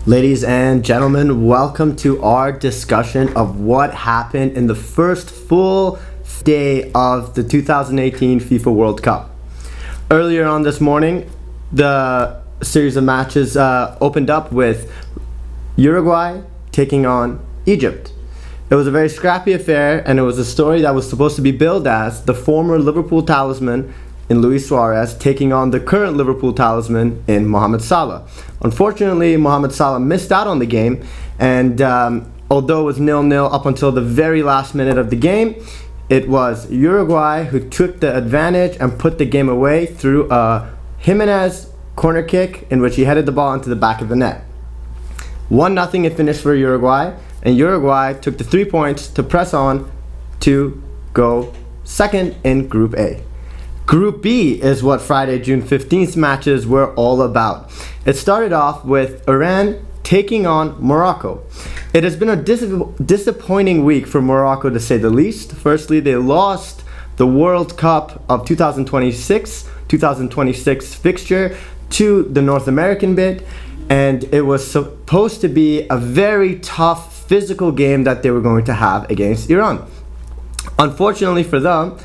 Ladies and gentlemen, welcome to our discussion of what happened in the first full day of the 2018 FIFA World Cup. Earlier on this morning, the series of matches opened up with Uruguay taking on Egypt. It was a very scrappy affair, and it was a story that was supposed to be billed as the former Liverpool talisman in Luis Suarez taking on the current Liverpool talisman in Mohamed Salah. Unfortunately, Mohamed Salah missed out on the game, and although it was 0-0 up until the very last minute of the game, it was Uruguay who took the advantage and put the game away through a Jimenez corner kick in which he headed the ball into the back of the net. 1-0 it finished for Uruguay, and Uruguay took the 3 points to press on to go second in Group A. Group B is what Friday, June 15th matches were all about. It started off with Iran taking on Morocco. It has been a disappointing week for Morocco, to say the least. Firstly, they lost the World Cup of 2026 fixture to the North American bid, and it was supposed to be a very tough physical game that they were going to have against Iran. Unfortunately for them,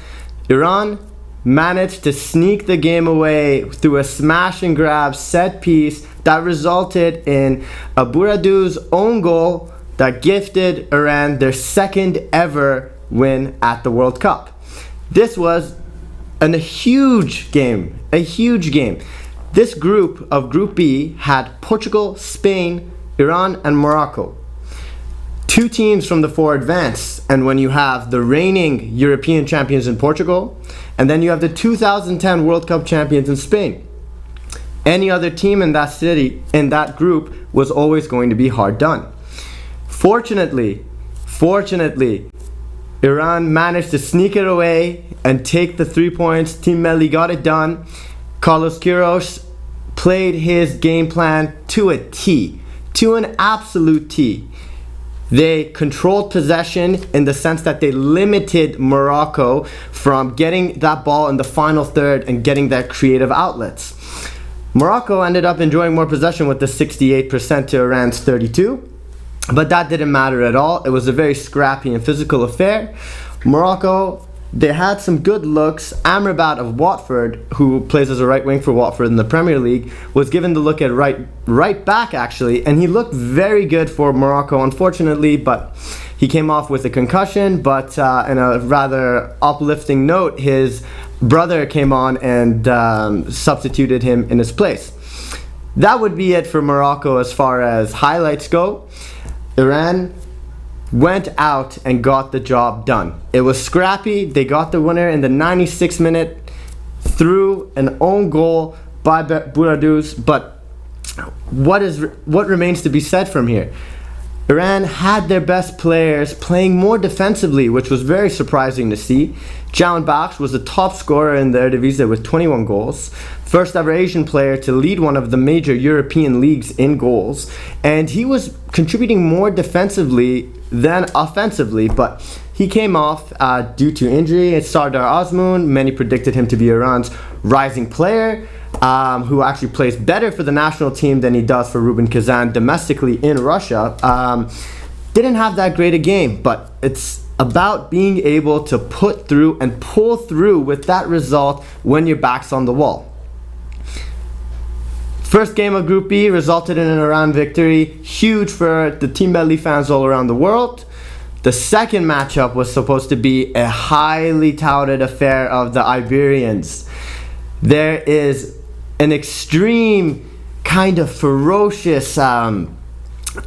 Iran managed to sneak the game away through a smash and grab set piece that resulted in a Bouradouz own goal that gifted Iran their second ever win at the World Cup. This was a huge game. This group of Group B had Portugal, Spain, Iran, and Morocco. 2 teams from the 4 advance, and when you have the reigning European champions in Portugal, and then you have the 2010 World Cup champions in Spain, any other team in that group was always going to be hard done. Fortunately, Iran managed to sneak it away and take the 3 points. Team Melli got it done. Carlos Queiroz played his game plan to a T, to an absolute T. They controlled possession in the sense that they limited Morocco from getting that ball in the final third and getting their creative outlets. Morocco ended up enjoying more possession with the 68% to Iran's 32%, but that didn't matter at all. It was a very scrappy and physical affair. Morocco, they had some good looks. Amrabat of Watford, who plays as a right wing for Watford in the Premier League, was given the look at right back actually, and he looked very good for Morocco, unfortunately, but he came off with a concussion. But in a rather uplifting note, his brother came on and substituted him in his place. That would be it for Morocco as far as highlights go. Iran went out and got the job done. It was scrappy. They got the winner in the 96th minute through an own goal by Bouradouz. But what remains to be said from here? Iran had their best players playing more defensively, which was very surprising to see. Jawan Bakhsh was the top scorer in the Eredivisie with 21 goals. First ever Asian player to lead one of the major European leagues in goals. And he was contributing more defensively than offensively, but he came off due to injury. It's Sardar Azmoun. Many predicted him to be Iran's rising player, who actually plays better for the national team than he does for Rubin Kazan domestically in Russia. Didn't have that great a game, but it's about being able to put through and pull through with that result when your back's on the wall. First game of Group B resulted in an Iran victory, huge for the Team Melli fans all around the world. The second matchup was supposed to be a highly touted affair of the Iberians. There is an extreme kind of ferocious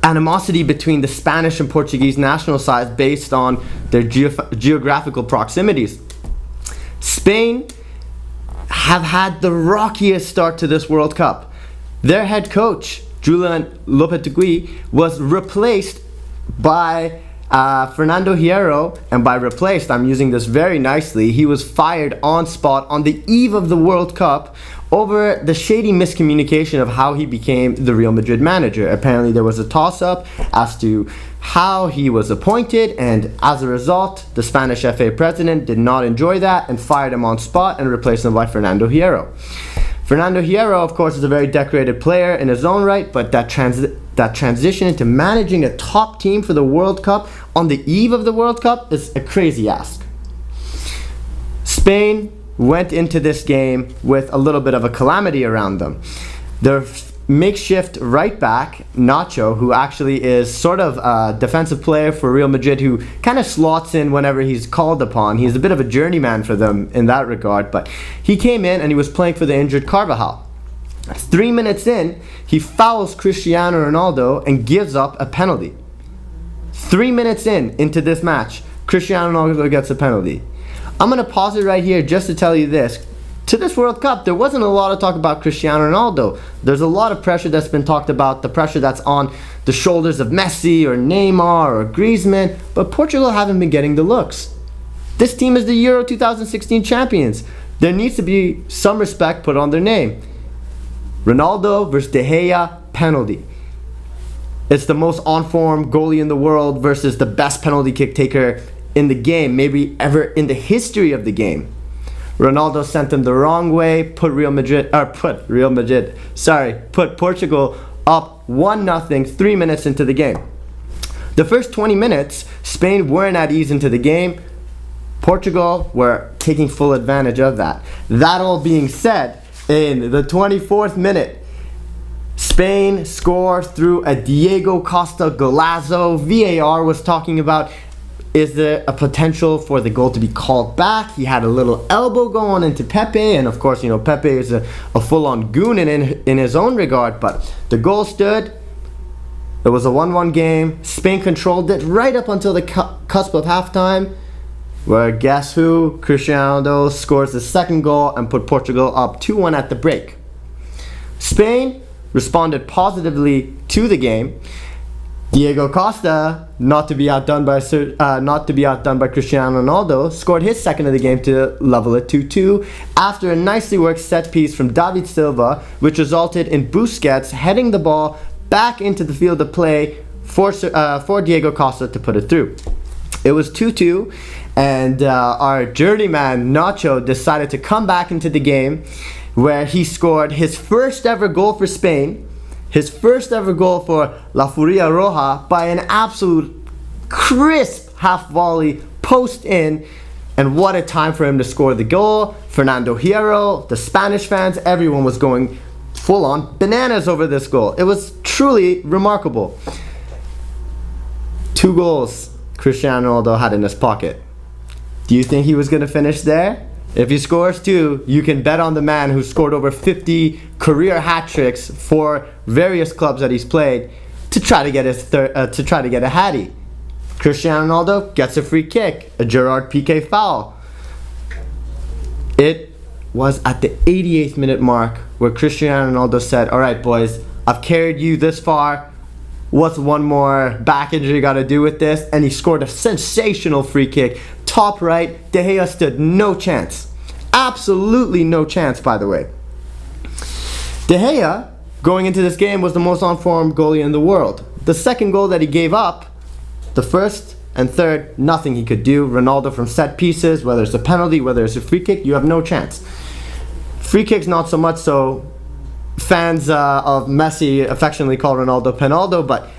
animosity between the Spanish and Portuguese national sides based on their geographical proximities. Spain have had the rockiest start to this World Cup. Their head coach, Julian Lopetegui, was replaced by Fernando Hierro, and by replaced, I'm using this very nicely. He was fired on spot on the eve of the World Cup over the shady miscommunication of how he became the Real Madrid manager. Apparently there was a toss-up as to how he was appointed, and as a result, the Spanish FA president did not enjoy that and fired him on spot and replaced him by Fernando Hierro. Fernando Hierro, of course, is a very decorated player in his own right, but that transition into managing a top team for the World Cup on the eve of the World Cup is a crazy ask. Spain went into this game with a little bit of a calamity around them. Their makeshift right back, Nacho, who actually is sort of a defensive player for Real Madrid, who kind of slots in whenever he's called upon. He's a bit of a journeyman for them in that regard, but he came in and he was playing for the injured Carvajal. 3 minutes in, he fouls Cristiano Ronaldo and gives up a penalty. 3 minutes into this match, Cristiano Ronaldo gets a penalty. I'm going to pause it right here just to tell you this. To this World Cup, there wasn't a lot of talk about Cristiano Ronaldo. There's a lot of pressure that's been talked about, the pressure that's on the shoulders of Messi or Neymar or Griezmann, but Portugal haven't been getting the looks. This team is the Euro 2016 champions. There needs to be some respect put on their name. Ronaldo versus De Gea, penalty. It's the most on-form goalie in the world versus the best penalty kick taker in the game, maybe ever in the history of the game. Ronaldo sent them the wrong way, put Portugal up 1-0 3 minutes into the game. The first 20 minutes, Spain weren't at ease into the game. Portugal were taking full advantage of that. That all being said, in the 24th minute, Spain scored through a Diego Costa golazo. VAR was talking about, is there a potential for the goal to be called back? He had a little elbow going into Pepe, and of course, Pepe is a full-on goon in his own regard, but the goal stood. It was a 1-1 game. Spain controlled it right up until the cusp of halftime, where guess who? Cristiano Ronaldo scores the second goal and put Portugal up 2-1 at the break. Spain responded positively to the game. Diego Costa, not to be outdone by Cristiano Ronaldo, scored his second of the game to level it 2-2 after a nicely worked set piece from David Silva, which resulted in Busquets heading the ball back into the field of play for Diego Costa to put it through. It was 2-2, and our journeyman Nacho decided to come back into the game, where he scored his first ever goal for Spain. His first ever goal for La Furia Roja by an absolute crisp half volley post in, and what a time for him to score the goal. Fernando Hierro, the Spanish fans, everyone was going full on bananas over this goal. It was truly remarkable. 2 goals Cristiano Ronaldo had in his pocket. Do you think he was going to finish there? If he scores 2, you can bet on the man who scored over 50 career hat tricks for various clubs that he's played to try to get a hattie. Cristiano Ronaldo gets a free kick, a Gerard Piqué foul. It was at the 88th minute mark where Cristiano Ronaldo said, "All right, boys, I've carried you this far. What's one more back injury got to do with this?" And he scored a sensational free kick. Top right, De Gea stood no chance. Absolutely no chance, by the way. De Gea, going into this game, was the most on-form goalie in the world. The second goal that he gave up, the first and third, nothing he could do. Ronaldo from set pieces, whether it's a penalty, whether it's a free kick, you have no chance. Free kicks, not so much so. Fans of Messi affectionately call Ronaldo Penaldo, but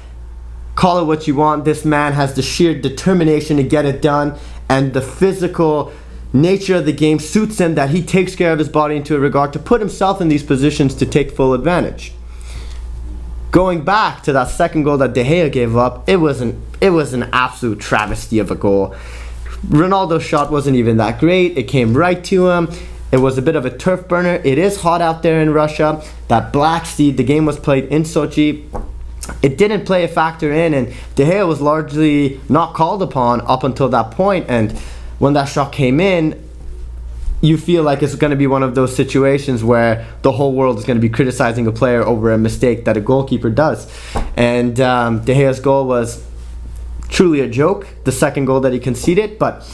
call it what you want. This man has the sheer determination to get it done, and the physical nature of the game suits him, that he takes care of his body into a regard to put himself in these positions to take full advantage. Going back to that second goal that De Gea gave up, it was an absolute travesty of a goal. Ronaldo's shot wasn't even that great. It came right to him. It was a bit of a turf burner. It is hot out there in Russia. That Black Sea, the game was played in Sochi. It didn't play a factor in, and De Gea was largely not called upon up until that point. And when that shot came in, you feel like it's going to be one of those situations where the whole world is going to be criticizing a player over a mistake that a goalkeeper does. And De Gea's goal was truly a joke, the second goal that he conceded, but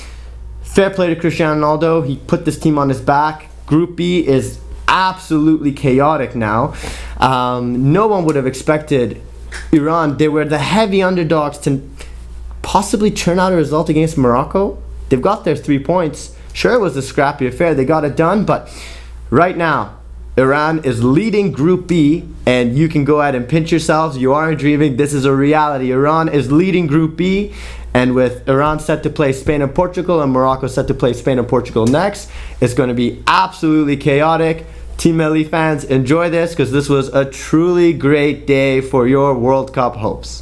fair play to Cristiano Ronaldo. He put this team on his back. Group B is absolutely chaotic now. No one would have expected Iran. They were the heavy underdogs to possibly churn out a result against Morocco? They've got their 3 points. Sure, it was a scrappy affair. They got it done, but right now, Iran is leading Group B, and you can go ahead and pinch yourselves. You aren't dreaming. This is a reality. Iran is leading Group B, and with Iran set to play Spain and Portugal, and Morocco set to play Spain and Portugal next, it's going to be absolutely chaotic. Team Melli fans, enjoy this, because this was a truly great day for your World Cup hopes.